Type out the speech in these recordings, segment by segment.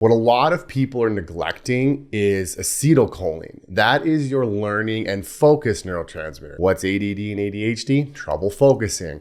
What a lot of people are neglecting is acetylcholine. That is your learning and focus neurotransmitter. What's ADD and ADHD? Trouble focusing.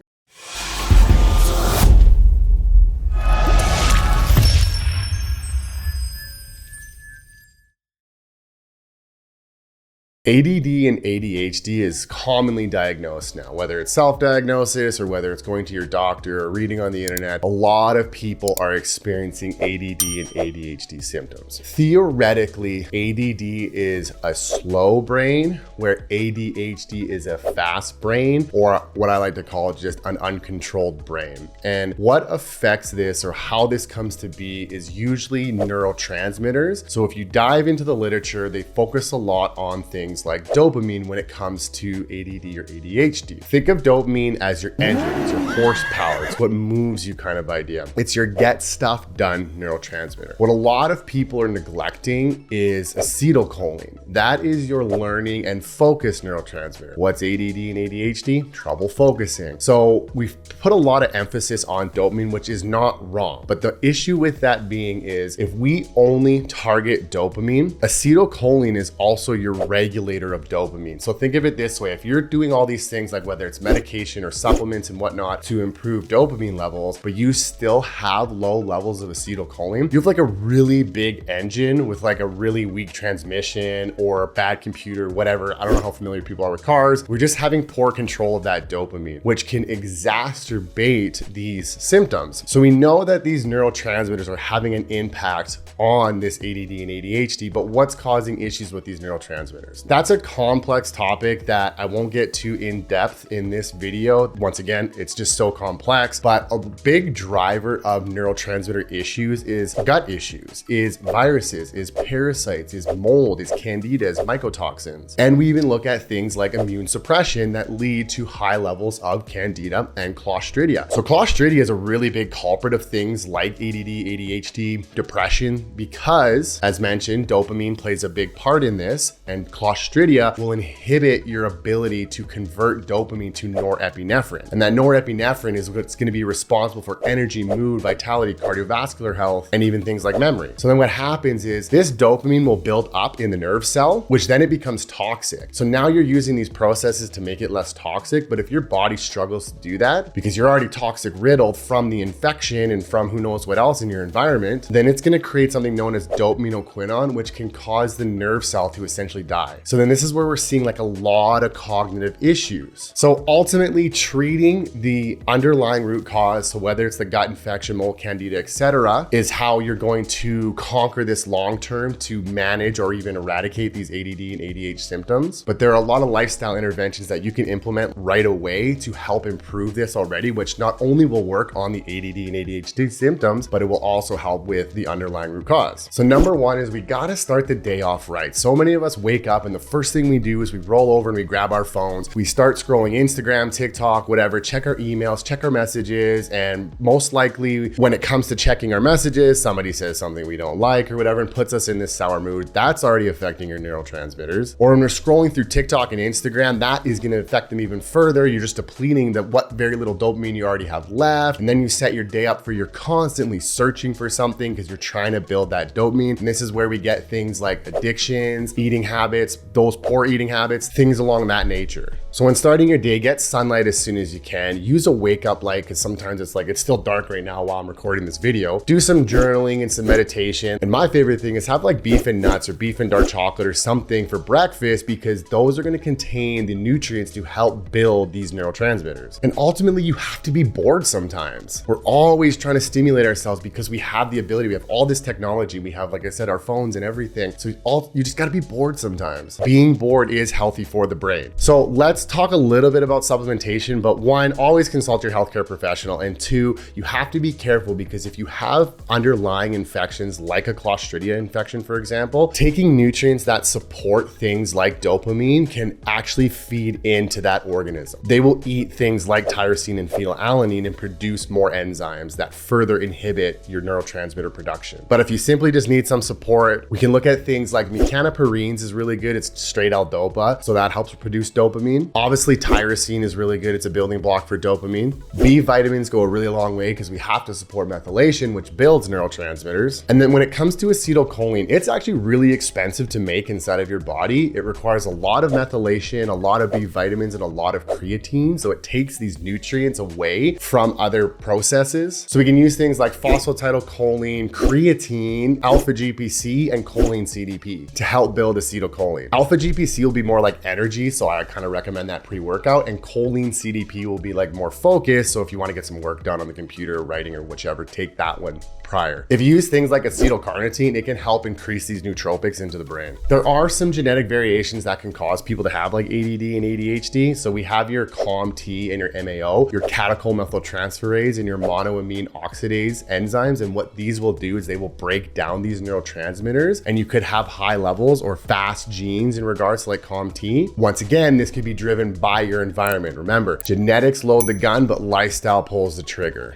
ADD and ADHD is commonly diagnosed now, whether it's self-diagnosis or whether it's going to your doctor or reading on the internet. A lot of people are experiencing ADD and ADHD symptoms. Theoretically, ADD is a slow brain, where ADHD is a fast brain, or what I like to call just an uncontrolled brain. And what affects this, or how this comes to be, is usually neurotransmitters. So if you dive into the literature, they focus a lot on things like dopamine when it comes to ADD or ADHD. Think of dopamine as your engine, it's your horsepower, it's what moves you kind of idea. It's your get stuff done neurotransmitter. What a lot of people are neglecting is acetylcholine. That is your learning and focus neurotransmitter. What's ADD and ADHD? Trouble focusing. So we've put a lot of emphasis on dopamine, which is not wrong. But the issue with that being is if we only target dopamine, acetylcholine is also your regulator of dopamine. So think of it this way. If you're doing all these things, like whether it's medication or supplements and whatnot to improve dopamine levels, but you still have low levels of acetylcholine, you have like a really big engine with like a really weak transmission or a bad computer, whatever. I don't know how familiar people are with cars. We're just having poor control of that dopamine, which can exacerbate these symptoms. So we know that these neurotransmitters are having an impact on this ADD and ADHD, but what's causing issues with these neurotransmitters? That's a complex topic that I won't get too in depth in this video. Once again, it's just so complex, but a big driver of neurotransmitter issues is gut issues, is viruses, is parasites, is mold, is candida, is mycotoxins. And we even look at things like immune suppression that lead to high levels of candida and clostridia. So clostridia is a really big culprit of things like ADD, ADHD, depression, because as mentioned, dopamine plays a big part in this, and clostridia will inhibit your ability to convert dopamine to norepinephrine. And that norepinephrine is what's going to be responsible for energy, mood, vitality, cardiovascular health, and even things like memory. So then what happens is this dopamine will build up in the nerve cell, which then it becomes toxic. So now you're using these processes to make it less toxic, but if your body struggles to do that because you're already toxic riddled from the infection and from who knows what else in your environment, then it's going to create something known as dopaminoquinone, which can cause the nerve cell to essentially die. So then this is where we're seeing like a lot of cognitive issues. So ultimately treating the underlying root cause, so whether it's the gut infection, mold, candida, etc., is how you're going to conquer this long-term to manage or even eradicate these ADD and ADHD symptoms. But there are a lot of lifestyle interventions that you can implement right away to help improve this already, which not only will work on the ADD and ADHD symptoms, but it will also help with the underlying root cause. So number one is we gotta start the day off right. So many of us wake up and the first thing we do is we roll over and we grab our phones. We start scrolling Instagram, TikTok, whatever, check our emails, check our messages, and most likely when it comes to checking our messages, somebody says something we don't like or whatever and puts us in this sour mood. That's already affecting your neurotransmitters. Or when we're scrolling through TikTok and Instagram, that is gonna affect them even further. You're just depleting what very little dopamine you already have left. And then you set your day up for you're constantly searching for something because you're trying to build that dopamine. And this is where we get things like addictions, eating habits, those poor eating habits, things along that nature. So when starting your day, get sunlight as soon as you can. Use a wake up light because sometimes it's still dark right now while I'm recording this video. Do some journaling and some meditation. And my favorite thing is have like beef and nuts or beef and dark chocolate or something for breakfast, because those are going to contain the nutrients to help build these neurotransmitters. And ultimately you have to be bored sometimes. We're always trying to stimulate ourselves because we have the ability, we have all this technology, we have, like I said, our phones and everything. So you just got to be bored sometimes. Being bored is healthy for the brain. So let's talk a little bit about supplementation, but one, always consult your healthcare professional. And two, you have to be careful because if you have underlying infections like a Clostridia infection, for example, taking nutrients that support things like dopamine can actually feed into that organism. They will eat things like tyrosine and phenylalanine and produce more enzymes that further inhibit your neurotransmitter production. But if you simply just need some support, we can look at things like mecanoparines is really good. It's straight L-dopa, so that helps produce dopamine. dopamine. Obviously, tyrosine is really good. It's a building block for dopamine. B vitamins go a really long way because we have to support methylation, which builds neurotransmitters. And then when it comes to acetylcholine, it's actually really expensive to make inside of your body. It requires a lot of methylation, a lot of B vitamins, and a lot of creatine. So it takes these nutrients away from other processes. So we can use things like phosphatidylcholine, creatine, alpha GPC, and choline CDP to help build acetylcholine. Alpha GPC will be more like energy, so I kind of recommend that pre-workout, and choline CDP will be like more focused. So if you want to get some work done on the computer, writing, or whichever, take that one prior. If you use things like acetylcarnitine, it can help increase these nootropics into the brain. There are some genetic variations that can cause people to have like ADD and ADHD. So we have your COMT and your MAO, your catechol-methyltransferase and your monoamine oxidase enzymes. And what these will do is they will break down these neurotransmitters, and you could have high levels or fast genes in regards to like COMT. Once again, this could be driven by your environment. Remember, genetics load the gun, but lifestyle pulls the trigger.